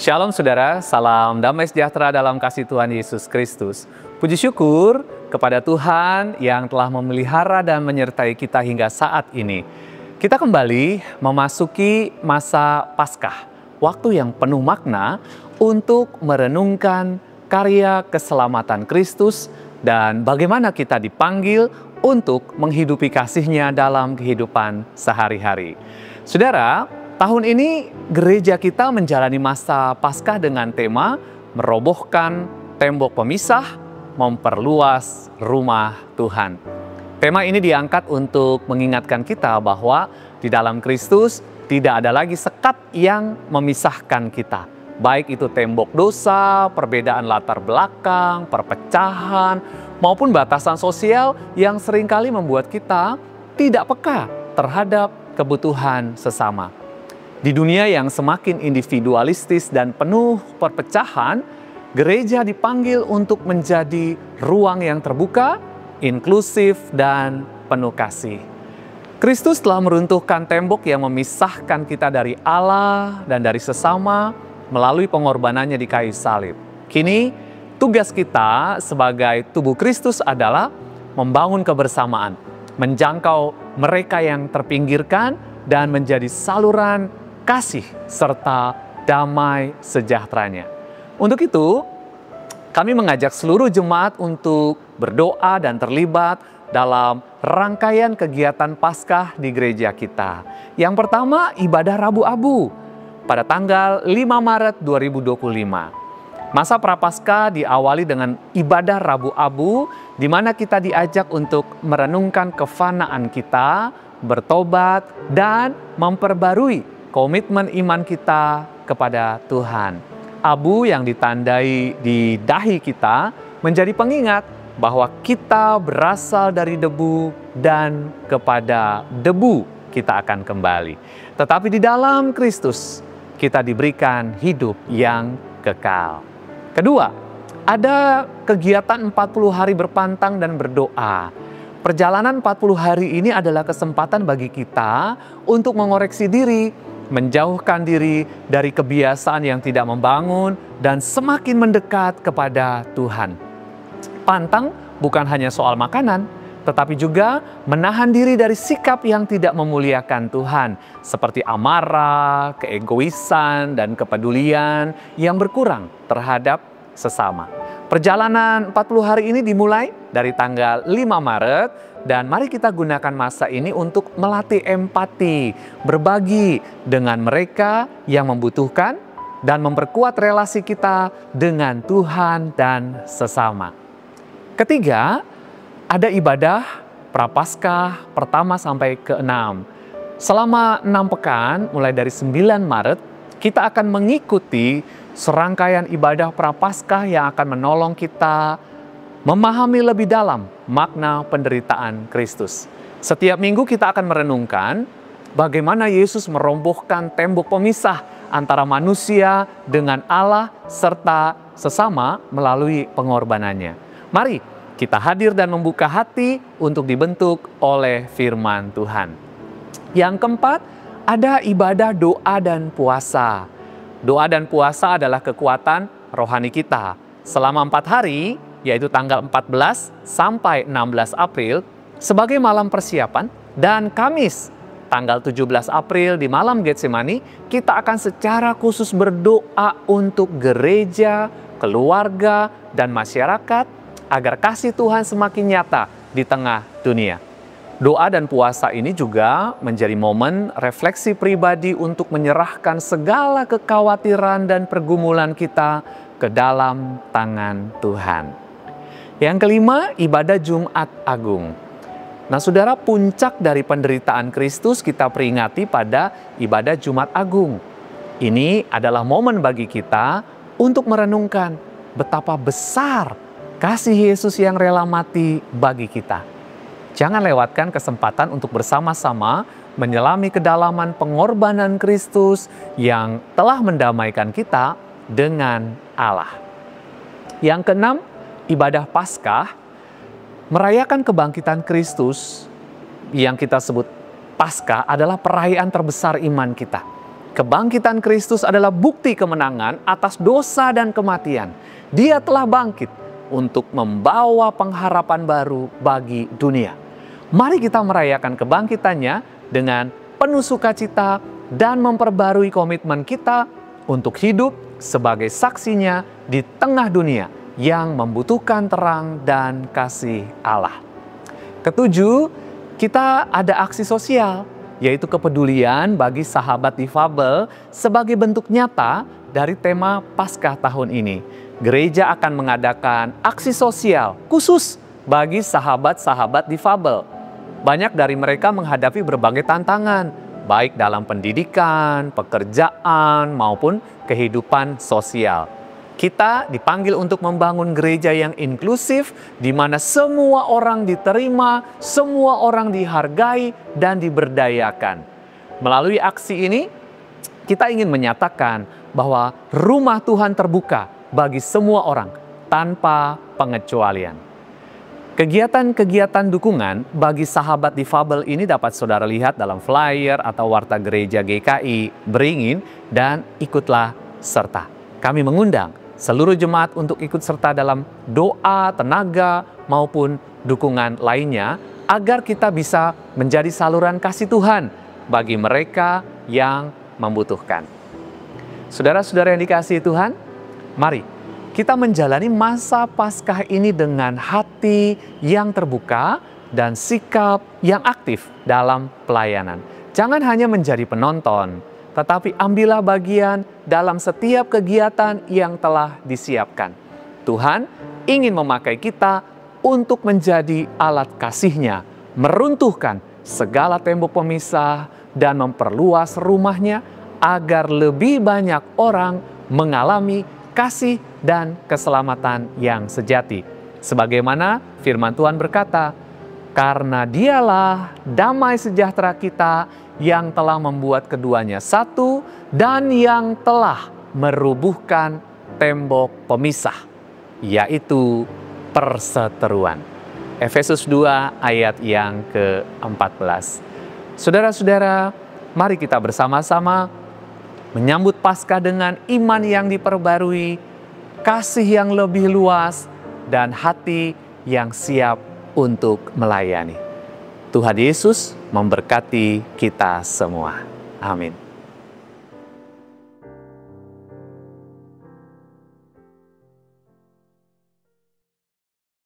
Shalom saudara, salam damai sejahtera dalam kasih Tuhan Yesus Kristus. Puji syukur kepada Tuhan yang telah memelihara dan menyertai kita hingga saat ini. Kita kembali memasuki masa Paskah, waktu yang penuh makna untuk merenungkan karya keselamatan Kristus dan bagaimana kita dipanggil untuk menghidupi kasih-Nya dalam kehidupan sehari-hari. Saudara, tahun ini gereja kita menjalani masa Paskah dengan tema merobohkan tembok pemisah, memperluas rumah Tuhan. Tema ini diangkat untuk mengingatkan kita bahwa di dalam Kristus tidak ada lagi sekat yang memisahkan kita. Baik itu tembok dosa, perbedaan latar belakang, perpecahan, maupun batasan sosial yang seringkali membuat kita tidak peka terhadap kebutuhan sesama. Di dunia yang semakin individualistis dan penuh perpecahan, gereja dipanggil untuk menjadi ruang yang terbuka, inklusif, dan penuh kasih. Kristus telah meruntuhkan tembok yang memisahkan kita dari Allah dan dari sesama melalui pengorbanannya di kayu salib. Kini, tugas kita sebagai tubuh Kristus adalah membangun kebersamaan, menjangkau mereka yang terpinggirkan, dan menjadi saluran kasih serta damai sejahteranya. Untuk itu, kami mengajak seluruh jemaat untuk berdoa dan terlibat dalam rangkaian kegiatan Paskah di gereja kita. Yang pertama, ibadah Rabu Abu pada tanggal 5 Maret 2025. Masa Prapaskah diawali dengan ibadah Rabu Abu, di mana kita diajak untuk merenungkan kefanaan kita, bertobat, dan memperbarui komitmen iman kita kepada Tuhan. Abu yang ditandai di dahi kita menjadi pengingat bahwa kita berasal dari debu dan kepada debu kita akan kembali. Tetapi di dalam Kristus kita diberikan hidup yang kekal. Kedua, ada kegiatan 40 hari berpantang dan berdoa. Perjalanan 40 hari ini adalah kesempatan bagi kita untuk mengoreksi diri, menjauhkan diri dari kebiasaan yang tidak membangun, dan semakin mendekat kepada Tuhan. Pantang bukan hanya soal makanan, tetapi juga menahan diri dari sikap yang tidak memuliakan Tuhan, seperti amarah, keegoisan, dan kepedulian yang berkurang terhadap sesama. Perjalanan 40 hari ini dimulai dari tanggal 5 Maret, dan mari kita gunakan masa ini untuk melatih empati, berbagi dengan mereka yang membutuhkan, dan memperkuat relasi kita dengan Tuhan dan sesama. Ketiga, ada ibadah Prapaskah pertama sampai ke-6. Selama 6 pekan, mulai dari 9 Maret, kita akan mengikuti serangkaian ibadah Prapaskah yang akan menolong kita memahami lebih dalam makna penderitaan Kristus. Setiap minggu kita akan merenungkan bagaimana Yesus merobohkan tembok pemisah antara manusia dengan Allah serta sesama melalui pengorbanannya. Mari kita hadir dan membuka hati untuk dibentuk oleh firman Tuhan. Yang keempat, ada ibadah doa dan puasa. Doa dan puasa adalah kekuatan rohani kita. Selama 4 hari, yaitu tanggal 14 sampai 16 April, sebagai malam persiapan, dan Kamis, tanggal 17 April di malam Getsemani, kita akan secara khusus berdoa untuk gereja, keluarga, dan masyarakat, agar kasih Tuhan semakin nyata di tengah dunia. Doa dan puasa ini juga menjadi momen refleksi pribadi untuk menyerahkan segala kekhawatiran dan pergumulan kita ke dalam tangan Tuhan. Yang kelima, ibadah Jumat Agung. Nah, saudara, puncak dari penderitaan Kristus kita peringati pada ibadah Jumat Agung. Ini adalah momen bagi kita untuk merenungkan betapa besar kasih Yesus yang rela mati bagi kita. Jangan lewatkan kesempatan untuk bersama-sama menyelami kedalaman pengorbanan Kristus yang telah mendamaikan kita dengan Allah. Yang keenam, ibadah Paskah, merayakan kebangkitan Kristus yang kita sebut Paskah adalah perayaan terbesar iman kita. Kebangkitan Kristus adalah bukti kemenangan atas dosa dan kematian. Dia telah bangkit untuk membawa pengharapan baru bagi dunia. Mari kita merayakan kebangkitannya dengan penuh sukacita dan memperbarui komitmen kita untuk hidup sebagai saksinya di tengah dunia yang membutuhkan terang dan kasih Allah. Ketujuh, kita ada aksi sosial, yaitu kepedulian bagi sahabat difabel sebagai bentuk nyata dari tema Paskah tahun ini. Gereja akan mengadakan aksi sosial khusus bagi sahabat-sahabat difabel. Banyak dari mereka menghadapi berbagai tantangan, baik dalam pendidikan, pekerjaan, maupun kehidupan sosial. Kita dipanggil untuk membangun gereja yang inklusif, di mana semua orang diterima, semua orang dihargai, dan diberdayakan. Melalui aksi ini, kita ingin menyatakan bahwa rumah Tuhan terbuka bagi semua orang, tanpa pengecualian. Kegiatan-kegiatan dukungan bagi sahabat difabel ini dapat saudara lihat dalam flyer atau warta gereja GKI Beringin, dan ikutlah serta. Kami mengundang seluruh jemaat untuk ikut serta dalam doa, tenaga, maupun dukungan lainnya agar kita bisa menjadi saluran kasih Tuhan bagi mereka yang membutuhkan. Saudara-saudara yang dikasihi Tuhan, mari kita menjalani masa Paskah ini dengan hati yang terbuka dan sikap yang aktif dalam pelayanan. Jangan hanya menjadi penonton, tetapi ambillah bagian dalam setiap kegiatan yang telah disiapkan. Tuhan ingin memakai kita untuk menjadi alat kasih-Nya, meruntuhkan segala tembok pemisah dan memperluas rumah-Nya agar lebih banyak orang mengalami kasih dan keselamatan yang sejati. Sebagaimana firman Tuhan berkata, karena Dialah damai sejahtera kita yang telah membuat keduanya satu dan yang telah merubuhkan tembok pemisah, yaitu perseteruan. Efesus 2 ayat yang ke-14. Saudara-saudara, mari kita bersama-sama menyambut Paskah dengan iman yang diperbarui, kasih yang lebih luas, dan hati yang siap untuk melayani. Tuhan Yesus memberkati kita semua. Amin.